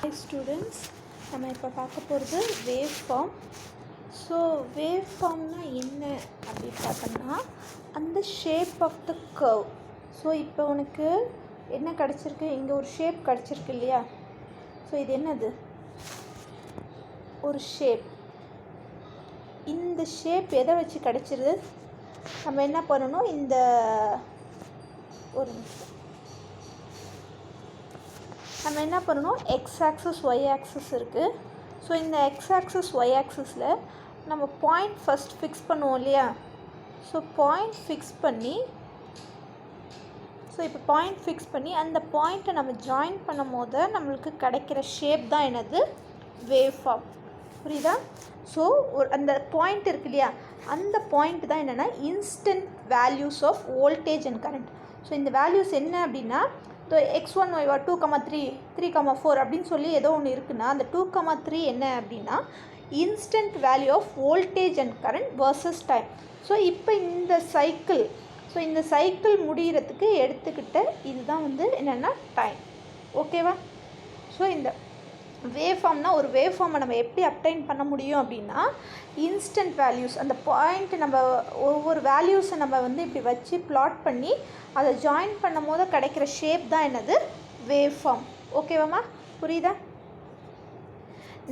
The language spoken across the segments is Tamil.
Hi students, நம்ம இப்போ பார்க்க போகிறது வேவ் ஃபார்ம். ஸோ வேவ் ஃபார்ம்னா என்ன அப்படின்னு பார்த்தோம்னா அந்த shape of the curve. So இப்போ உனக்கு என்ன கிடச்சிருக்கு, இங்கே ஒரு ஷேப் கிடச்சிருக்கு இல்லையா? ஸோ இது என்னது? ஒரு ஷேப். இந்த ஷேப் எதை வச்சு கிடச்சிருது? நம்ம என்ன பண்ணணும், இந்த ஒரு நம்ம என்ன பண்ணணும், எக்ஸ் ஆக்சிஸ் ஒய் ஆக்சிஸ் இருக்குது. ஸோ இந்த எக்ஸ் ஆக்சிஸ் ஒய் ஆக்சிஸில் நம்ம பாயிண்ட் ஃபஸ்ட் ஃபிக்ஸ் பண்ணுவோம் இல்லையா? ஸோ பாயிண்ட் ஃபிக்ஸ் பண்ணி அந்த பாயிண்ட்டை நம்ம ஜாயின் பண்ணும் போது நம்மளுக்கு கிடைக்கிற ஷேப் தான் என்னது? Wave form. புரியுதா? ஸோ அந்த பாயிண்ட் இருக்கு இல்லையா, அந்த பாயிண்ட் தான் என்னென்னா instant values of voltage and current. So இந்த வேல்யூஸ் என்ன அப்படின்னா, x1 y1 2, 3, 4 அப்படின்னு சொல்லி ஏதோ ஒன்று இருக்குன்னா அந்த 2, 3 என்ன அப்படின்னா instant value of voltage and current versus time. So இப்போ இந்த சைக்கிள் முடிகிறதுக்கு எடுத்துக்கிட்ட இதுதான் வந்து என்னென்னா டைம். ஓகேவா? ஸோ இந்த வேவ் ஃபார்ம்னா, ஒரு வேவ் ஃபார்மை நம்ம எப்படி அப்டைன் பண்ண முடியும் அப்படின்னா இன்ஸ்டன்ட் வேல்யூஸ், அந்த பாயிண்ட் நம்ம ஒவ்வொரு வேல்யூஸை நம்ம வந்து இப்படி வச்சு பிளாட் பண்ணி அதை ஜாயின் பண்ணும் போது கிடைக்கிற ஷேப் தான் என்னது? Wave form. ஓகேவாம்மா? புரியுதா?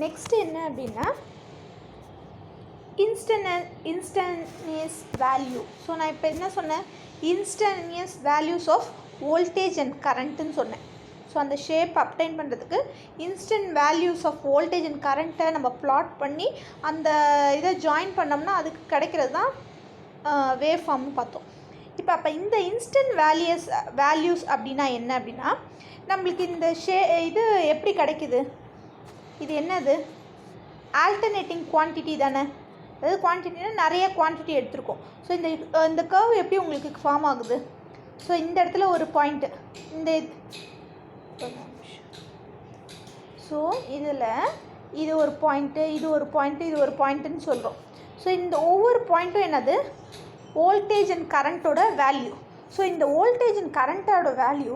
நெக்ஸ்ட் என்ன அப்படின்னா இன்ஸ்டன்டேனியஸ் வேல்யூ. ஸோ நான் இப்போ என்ன சொன்னேன்? Instantaneous values of voltage and கரண்ட்டுன்னு சொன்னேன். ஸோ அந்த ஷேப் அப்டைன் பண்ணுறதுக்கு instant values of voltage and கரண்ட்டை நம்ம பிளாட் பண்ணி அந்த இதை ஜாயின் பண்ணோம்னா அதுக்கு கிடைக்கிறது தான் வேவ் ஃபார்ம்னு பார்த்தோம். அப்போ இந்த இன்ஸ்டன்ட் வேல்யூஸ் அப்படின்னா என்ன அப்படின்னா, நம்மளுக்கு இந்த இது எப்படி கிடைக்குது? இது என்னது? ஆல்டர்னேட்டிங் குவான்டிட்டி தானே. அதாவது குவான்டிட்டினா நிறைய குவான்டிட்டி எடுத்திருக்கோம். ஸோ இந்த கர்வ் எப்படி உங்களுக்கு ஃபார்ம் ஆகுது? ஸோ இந்த இடத்துல ஒரு பாயிண்ட்டு, ஸோ இதில் இது ஒரு பாயிண்ட்டு, இது ஒரு பாயிண்ட்டு, இது ஒரு பாயிண்ட்டுன்னு சொல்கிறோம். ஸோ இந்த ஒவ்வொரு பாயிண்ட்டும் என்னது? வோல்டேஜ் அண்ட் கரண்ட்டோட வேல்யூ. ஸோ இந்த வோல்டேஜ் அண்ட் கரண்ட்டோட வேல்யூ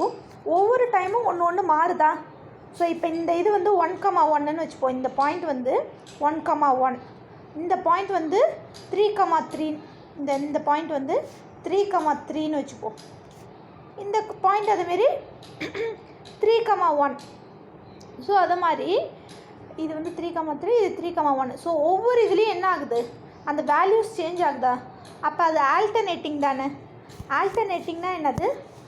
ஒவ்வொரு டைமும் ஒன்று மாறுதா? ஸோ இப்போ இந்த இது வந்து 1,1ன்னு வச்சுப்போம். இந்த பாயிண்ட் வந்து 1,1, இந்த பாயிண்ட் வந்து 3,3, இந்த பாயிண்ட் வந்து 3,3ன்னு வச்சுப்போம். இந்த பாயிண்ட் அதுமாரி 3,1. ஸோ அது மாதிரி இது வந்து 3,3, இது 3,1. ஸோ ஒவ்வொரு இதுலேயும் என்ன ஆகுது? அந்த வேல்யூஸ் சேஞ்ச் ஆகுதா? அப்போ அது ஆல்டர்னேட்டிங் தானே. ஆல்டர்னேட்டிங்னா என்னது?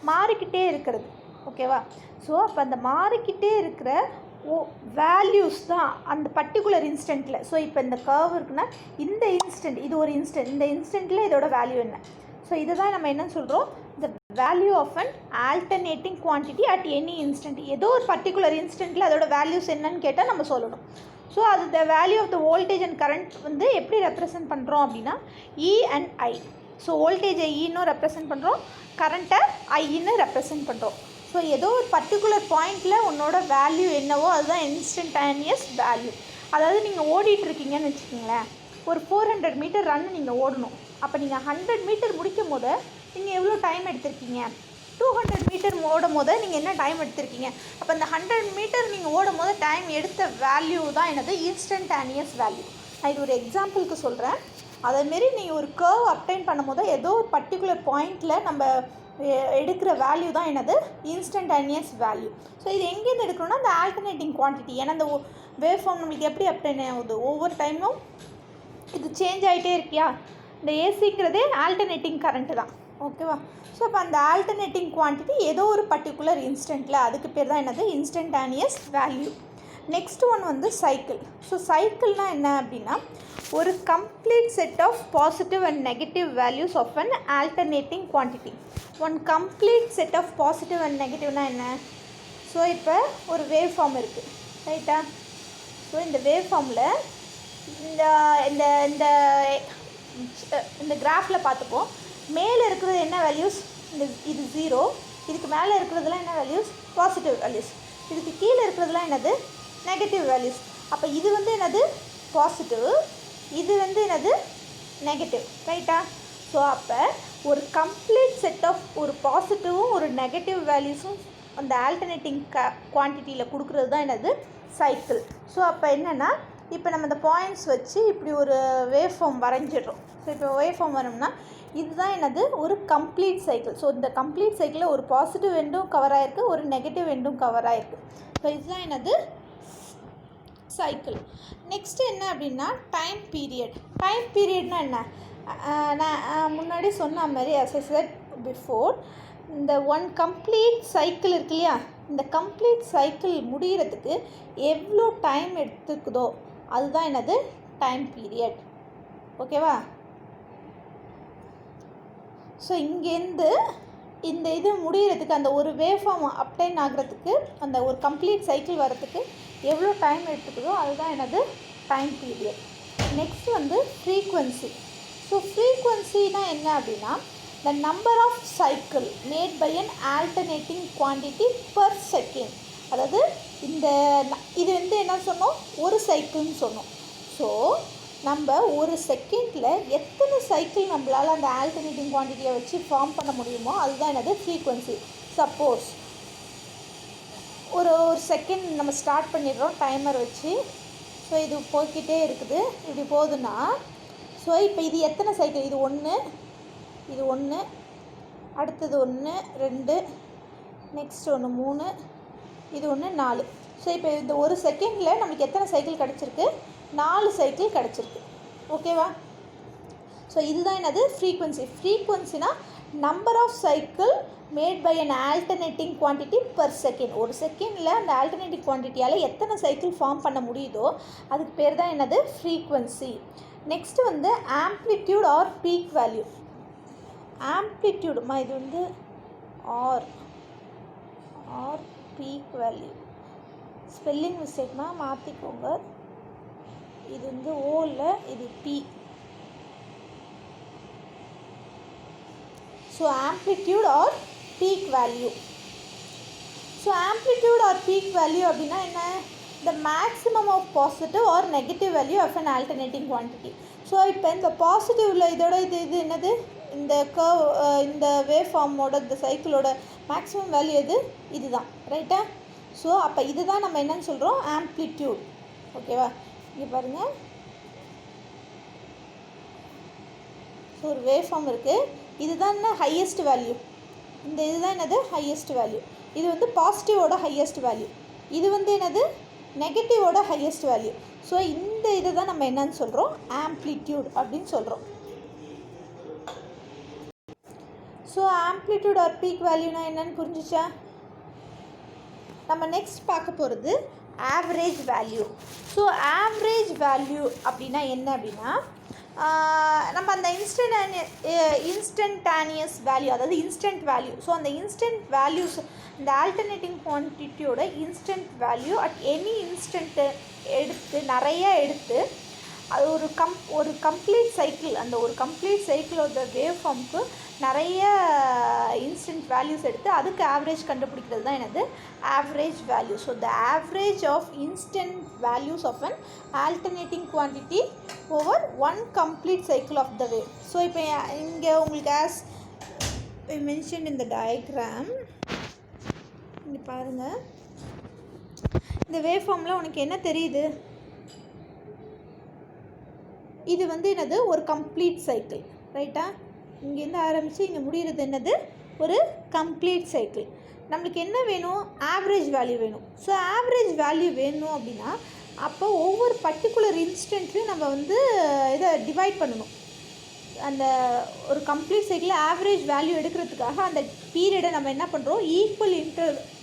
மாறிக்கிட்டே இருக்கிறது. ஓகேவா? ஸோ அப்போ அந்த மாறிக்கிட்டே இருக்கிற வேல்யூஸ் தான் அந்த பர்டிகுலர் இன்ஸ்டன்ட்டில். ஸோ இப்போ இந்த கர்வ் இருக்குன்னா இந்த இன்ஸ்டன்ட், இது ஒரு இன்ஸ்டன்ட், இந்த இன்ஸ்டன்ட்டில் இதோட வேல்யூ என்ன? ஸோ இதை தான் நம்ம என்ன சொல்கிறோம்? The value of an alternating quantity at any instant. ஏதோ ஒரு பர்டிகுலர் இன்ஸ்டன்ட்டில் அதோட வேல்யூஸ் என்னன்னு கேட்டால் நம்ம சொல்லணும். ஸோ அது the value of the voltage and current வந்து எப்படி ரெப்ரசன்ட் பண்ணுறோம் அப்படின்னா இ அண்ட் ஐ. ஸோ வோல்டேஜை ஈன்னு ரெப்ரசன்ட் பண்ணுறோம், கரண்ட்டை ஐன்னு ரெப்ரசன்ட் பண்ணுறோம். ஸோ ஏதோ ஒரு பர்டிகுலர் பாயிண்டில் உன்னோட வேல்யூ என்னவோ அதுதான் இன்ஸ்டன்டேனியஸ் வேல்யூ. அதாவது நீங்கள் ஓடிட்டுருக்கீங்கன்னு வச்சுக்கோங்களேன், ஒரு 400 மீட்டர் ரன் நீங்கள் ஓடணும். அப்போ நீங்கள் 100 மீட்டர் முடிக்கும் போது நீங்கள் எவ்வளோ டைம் எடுத்திருக்கீங்க? 200 மீட்டர் ஓடும் போது நீங்கள் என்ன டைம் எடுத்திருக்கீங்க? அப்போ இந்த 100 மீட்டர் நீங்கள் ஓடும் போது டைம் எடுத்த வேல்யூ தான் என்னது? Instantaneous value. நான் இது ஒரு எக்ஸாம்பிளுக்கு சொல்கிறேன். அதேமாரி நீங்கள் ஒரு கர்வ் அப்டைன் பண்ணும் போது ஏதோ ஒரு பர்டிகுலர் பாயிண்டில் நம்ம எடுக்கிற வேல்யூ தான் என்னது? Instantaneous value. ஸோ இது எங்கேருந்து எடுக்கணும்னா அந்த ஆல்டர்னேட்டிங் குவான்டிட்டி. ஏன்னா இந்த வேவ் ஃபார்ம் நம்மளுக்கு எப்படி அப்டைன் ஆகுது? ஒவ்வொரு டைமும் இது சேஞ்ச் ஆகிட்டே இருக்கியா? இந்த ஏசிங்கிறதே ஆல்டர்னேட்டிங் கரண்ட்டு தான். ஓகேவா? ஸோ அப்போ அந்த ஆல்டர்னேட்டிங் குவான்டிட்டி ஏதோ ஒரு பர்டிகுலர் இன்ஸ்டன்ட்டில், அதுக்கு பேர் தான் என்னது? Instantaneous value. நெக்ஸ்ட் ஒன் வந்து சைக்கிள். ஸோ சைக்கிள்னால் என்ன அப்படின்னா ஒரு complete set of positive and negative values of an alternating quantity. One complete set of positive and நெகட்டிவ்னா என்ன? ஸோ இப்போ ஒரு வேவ் ஃபார்ம் இருக்குது, ரைட்டா? ஸோ இந்த வேவ் ஃபார்மில் இந்த கிராஃபில் பார்த்துப்போம். மேலே இருக்கிறது என்ன வேல்யூஸ்? இது 0. இதுக்கு மேலே இருக்கிறதுலாம் என்ன வேல்யூஸ்? Positive values. இதுக்கு கீழே இருக்கிறதுலாம் என்னது? Negative values. அப்போ இது வந்து என்னது? பாசிட்டிவ், இது வந்து என்னது? நெகட்டிவ், ரைட்டா? ஸோ அப்போ ஒரு கம்ப்ளீட் செட் ஆஃப் ஒரு பாசிட்டிவும் ஒரு நெகட்டிவ் வேல்யூஸும் அந்த ஆல்டர்னேட்டிங் குவான்டிட்டியில் கொடுக்குறது தான் என்னது? சைக்கிள். ஸோ அப்போ என்னென்னா இப்போ நம்ம இந்த பாயிண்ட்ஸ் வச்சு இப்படி ஒரு வேவ் ஃபார்ம் வரைஞ்சிடுறோம். ஸோ இப்போ வேவ் ஃபார்ம் வரோம்னா இதுதான் என்னது ஒரு கம்ப்ளீட் சைக்கிள். ஸோ இந்த கம்ப்ளீட் சைக்கிளில் ஒரு பாசிட்டிவ் எண்டும் கவர் ஆகிருக்கு, ஒரு நெகட்டிவ் எண்டும் கவர் ஆகிருக்கு. ஸோ இதுதான் என்னது சைக்கிள். நெக்ஸ்ட்டு என்ன அப்படின்னா டைம் பீரியட். டைம் பீரியட்னா என்ன, நான் முன்னாடி சொன்ன மாதிரி as I said before, இந்த ஒன் கம்ப்ளீட் சைக்கிள் இருக்கு இல்லையா, இந்த கம்ப்ளீட் சைக்கிள் முடிகிறதுக்கு எவ்வளோ டைம் எடுத்துக்குதோ அதுதான் என்னது டைம் பீரியட். ஓகேவா? ஸோ இங்கேருந்து இந்த இது முடிகிறதுக்கு அந்த ஒரு வேவ் ஃபார்ம் அப்டைன் ஆகிறதுக்கு அந்த ஒரு கம்ப்ளீட் சைக்கிள் வரத்துக்கு எவ்வளோ டைம் எடுத்துக்குதோ அதுதான் என்னது டைம் பீரியட். நெக்ஸ்ட் வந்து ஃப்ரீக்வன்சி. ஸோ ஃப்ரீக்வன்சினா என்ன அப்படின்னா the number of cycle made by an alternating quantity per second. அதாவது இந்த இது வந்து என்ன சொன்னோம், ஒரு சைக்கிள்னு சொன்னோம். ஸோ நம்ம ஒரு செகண்டில் எத்தனை சைக்கிள் நம்மளால் அந்த ஆல்டர்னேட்டிங் குவான்டிட்டியை வச்சு ஃபார்ம் பண்ண முடியுமோ அதுதான் என்னது ஃப்ரீக்வன்சி. சப்போஸ் ஒரு செகண்ட் நம்ம ஸ்டார்ட் பண்ணிடுறோம் டைமர் வச்சு. ஸோ இது போய்கிட்டே இருக்குது, இப்படி போகுதுன்னா ஸோ இப்போ இது எத்தனை சைக்கிள், இது ஒன்று, இது ஒன்று, அடுத்தது 1 2, நெக்ஸ்ட் ஒன்று 3, இது ஒன்று 4. ஸோ இப்போ இந்த ஒரு செகண்டில் நமக்கு எத்தனை சைக்கிள் கிடச்சிருக்கு, 4 சைக்கிள் கிடச்சிருக்கு. ஓகேவா? ஸோ இதுதான் என்னது ஃப்ரீக்வன்சி. ஃப்ரீக்வன்சினா number of cycle made by an alternating quantity per second. ஒரு செகண்டில் அந்த ஆல்டர்னேட்டிங் குவான்டிட்டியால் எத்தனை சைக்கிள் ஃபார்ம் பண்ண முடியுதோ அதுக்கு பேர் தான் என்னது ஃப்ரீக்வன்சி. நெக்ஸ்ட்டு வந்து ஆம்ப்ளிடியூட் ஆர் பீக் வேல்யூ. ஆம்ப்ளிடியூடுமா இது வந்து ஆர் பீக் வேல்யூ, ஸ்பெல்லிங் மிஸ்டேக்னா மாற்றிக்கோங்க. இது வந்து ஓவில், இது P. So amplitude or peak value. So amplitude or peak value அப்படின்னா என்ன, the maximum of positive or negative value of an alternating quantity. So இப்போ இந்த பாசிட்டிவில் இதோட இது என்னது, இந்த கர்வ், இந்த வேவ் ஃபார்மோட இந்த சைக்கிளோட மேக்ஸிமம் வேல்யூ எது, இதுதான். ரைட்டா? ஸோ அப்போ இதுதான் நம்ம என்னன்னு சொல்கிறோம், ஆம்ப்ளிடியூட். ஓகேவா? இங்கே பாருங்கள். ஸோ ஒரு வேவ் ஃபார்ம் இருக்குது, இதுதான் என்ன ஹையஸ்ட் வேல்யூ, இந்த இதுதான் என்னது ஹையஸ்ட் வேல்யூ. இது வந்து பாசிட்டிவோட ஹையஸ்ட் வேல்யூ, இது வந்து என்னது நெகட்டிவோட ஹையஸ்ட் வேல்யூ. ஸோ இந்த இதை தான் நம்ம என்னன்னு சொல்கிறோம், ஆம்ப்ளிடியூட் அப்படின்னு சொல்கிறோம். ஸோ ஆம்ப்ளிடியூட் ஆர் பீக் வேல்யூனா என்னன்னு புரிஞ்சிச்சா? நம்ம நெக்ஸ்ட் பார்க்க போகிறது average value. So average value அப்படின்னா என்ன அப்படின்னா நம்ம அந்த இன்ஸ்டன்டானியஸ் வேல்யூ, அதாவது இன்ஸ்டன்ட் வேல்யூ. ஸோ அந்த இன்ஸ்டன்ட் வேல்யூஸ், இந்த ஆல்டர்னேட்டிங் குவான்டிட்டியோட instant value at any instant நிறைய எடுத்து அது ஒரு கம்ப்ளீட் சைக்கிள், அந்த ஒரு கம்ப்ளீட் சைக்கிளோட வேவ் ஃபார்முக்கு நிறைய இன்ஸ்டன்ட் வேல்யூஸ் எடுத்து அதுக்கு ஆவரேஜ் கண்டுபிடிக்கிறது தான் என்னது average value. So the average of instant values of an alternating quantity over one complete cycle of the wave. So இப்போ இங்கே உங்களுக்கு ஆஸ் மென்ஷன் இந்த டயக்ராம் இங்கே பாருங்கள். இந்த வேவ் ஃபார்மில் உனக்கு என்ன தெரியுது, இது வந்து என்னது ஒரு கம்ப்ளீட் சைக்கிள். ரைட்டா? இங்கேருந்து ஆரம்பித்து இங்கே முடிகிறது என்னது ஒரு கம்ப்ளீட் சைக்கிள். நம்மளுக்கு என்ன வேணும், ஆவரேஜ் வேல்யூ வேணும். ஸோ ஆவரேஜ் வேல்யூ வேணும் அப்படின்னா அப்போ ஒவ்வொரு பர்டிகுலர் இன்ஸ்டன்ட்லையும் நம்ம வந்து இதை டிவைட் பண்ணணும். அந்த ஒரு கம்ப்ளீட் சைக்கிளில் ஆவரேஜ் வேல்யூ எடுக்கிறதுக்காக அந்த பீரியடை நம்ம என்ன பண்ணுறோம், ஈக்குவல்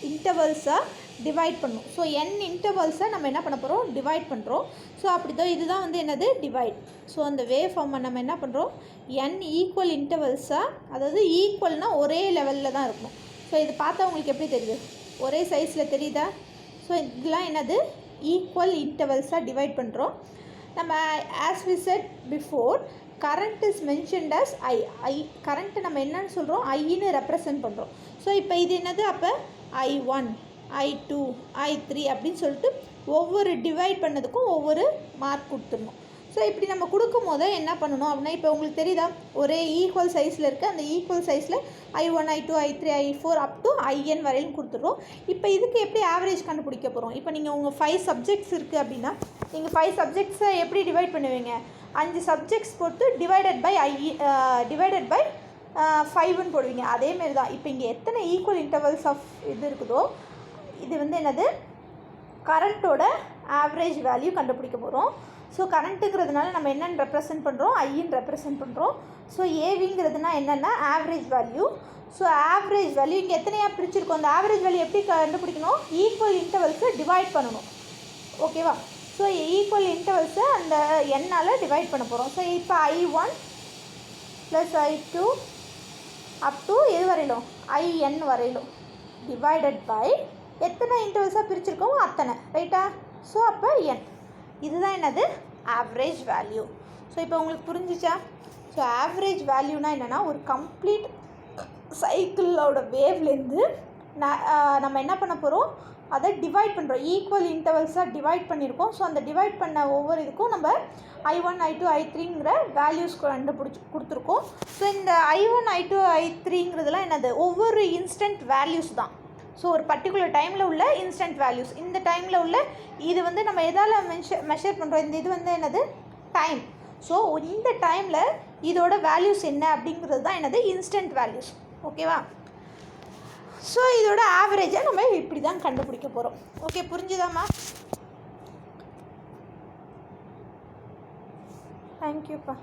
இன்டர்வல்ஸாக டிவைட் பண்ணும். ஸோ n இன்டர்வல்ஸை நம்ம என்ன பண்ண போகிறோம், டிவைட் பண்ணுறோம். ஸோ அப்படிதான் இதுதான் வந்து என்னது டிவைட். ஸோ அந்த வேவ் ஃபார்மை நம்ம என்ன பண்ணுறோம், n ஈக்குவல் இன்டர்வல்ஸாக, அதாவது ஈக்குவல்னால் ஒரே லெவலில் தான் இருக்கணும். ஸோ இது பார்த்தா உங்களுக்கு எப்படி தெரியுது, ஒரே சைஸில் தெரியுதா? ஸோ இதெல்லாம் என்னது ஈக்குவல் இன்டர்வல்ஸாக டிவைட் பண்ணுறோம். நம்ம as we set before, current is mentioned as I current நம்ம என்னன்னு சொல்கிறோம், ஐன்னு ரெப்ரசன்ட் பண்ணுறோம். ஸோ இப்போ இது என்னது, அப்போ I1 I2 I3 அப்படின்னு சொல்லிட்டு ஒவ்வொரு டிவைட் பண்ணதுக்கும் ஒவ்வொரு மார்க் கொடுத்துடணும். ஸோ ஸோ இப்படி நம்ம கொடுக்கும் போது என்ன பண்ணணும் அப்படின்னா, இப்போ உங்களுக்கு தெரியுதா, ஒரே ஈக்குவல் சைஸில் இருக்குது. அந்த ஈக்குவல் சைஸில் I1 I2 I3 I4 up to IN வரையிலும் கொடுத்துட்றோம். இப்போ இதுக்கு எப்படி ஆவரேஜ் கண்டுபிடிக்க போகிறோம்? இப்போ நீங்கள் உங்கள் 5 சப்ஜெக்ட்ஸ் இருக்குது அப்படின்னா, நீங்கள் 5 சப்ஜெக்ட்ஸை எப்படி டிவைட் பண்ணுவீங்க? 5 சப்ஜெக்ட்ஸ் போட்டு டிவைடட் பை 5ன்னு போடுவீங்க. அதேமாரி தான் இப்போ இங்கே எத்தனை ஈக்குவல் இன்டர்வல்ஸ் ஆஃப் இது இருக்குதோ, இது வந்து என்னது, கரண்ட்டோட ஆவரேஜ் வேல்யூ கண்டுபிடிக்க போகிறோம். ஸோ கரண்ட்டுங்கிறதுனால நம்ம என்னென்னு ரெப்ரசன்ட் பண்ணுறோம், ஐன்னு ரெப்ரசன்ட் பண்ணுறோம். ஸோ ஏவிங்கிறதுனா என்னென்னா average value. So average value இங்கே எத்தனையாக பிரிச்சுருக்கோம், அந்த ஆவரேஜ் வேல்யூ எப்படி கண்டுபிடிக்கணும், ஈக்குவல் இன்டர்வல்ஸை டிவைட் பண்ணணும். ஓகேவா? ஸோ ஈக்குவல் இன்டர்வல்ஸை அந்த எண்ணால் டிவைட் பண்ண போகிறோம். ஸோ இப்போ I1 plus I2 up to எது வரையிலும், IN வரையிலும் டிவைடட் பை எத்தனை இன்டர்வல்ஸாக பிரிச்சுருக்கோமோ அத்தனை, ரைட்டா? ஸோ அப்போ n, இதுதான் என்னது, ஆவரேஜ் வேல்யூ. ஸோ இப்போ உங்களுக்கு புரிஞ்சிச்சா? ஸோ ஆவரேஜ் வேல்யூனா என்னென்னா, ஒரு கம்ப்ளீட் சைக்கிளோட வேவ்லேருந்து நம்ம என்ன பண்ண போகிறோம், அதை டிவைட் பண்ணுறோம். ஈக்குவல் இன்டர்வல்ஸாக டிவைட் பண்ணியிருக்கோம். ஸோ அந்த டிவைட் பண்ண ஒவ்வொரு இதுக்கும் நம்ம I1 I2 I3ங்கிற வேல்யூஸ் கண்டுபிடிச்சி கொடுத்துருக்கோம். ஸோ இந்த I1 I2 I3ங்கிறதுலாம் என்னது, ஒவ்வொரு இன்ஸ்டன்ட் வேல்யூஸ் தான். ஸோ ஒரு பர்டிகுலர் டைமில் உள்ள இன்ஸ்டன்ட் வேல்யூஸ். இந்த டைமில் உள்ள இது வந்து நம்ம எதால் மெஷர் பண்ணுறோம், இந்த இது வந்து என்னது, டைம். ஸோ இந்த டைமில் இதோட வேல்யூஸ் என்ன அப்படிங்கிறது தான் என்னது, இன்ஸ்டன்ட் வேல்யூஸ். ஓகேவா? ஸோ இதோட ஆவரேஜை நம்ம இப்படி தான் கண்டுபிடிக்க போகிறோம். ஓகே, புரிஞ்சுதாம்மா? தேங்க்யூப்பா.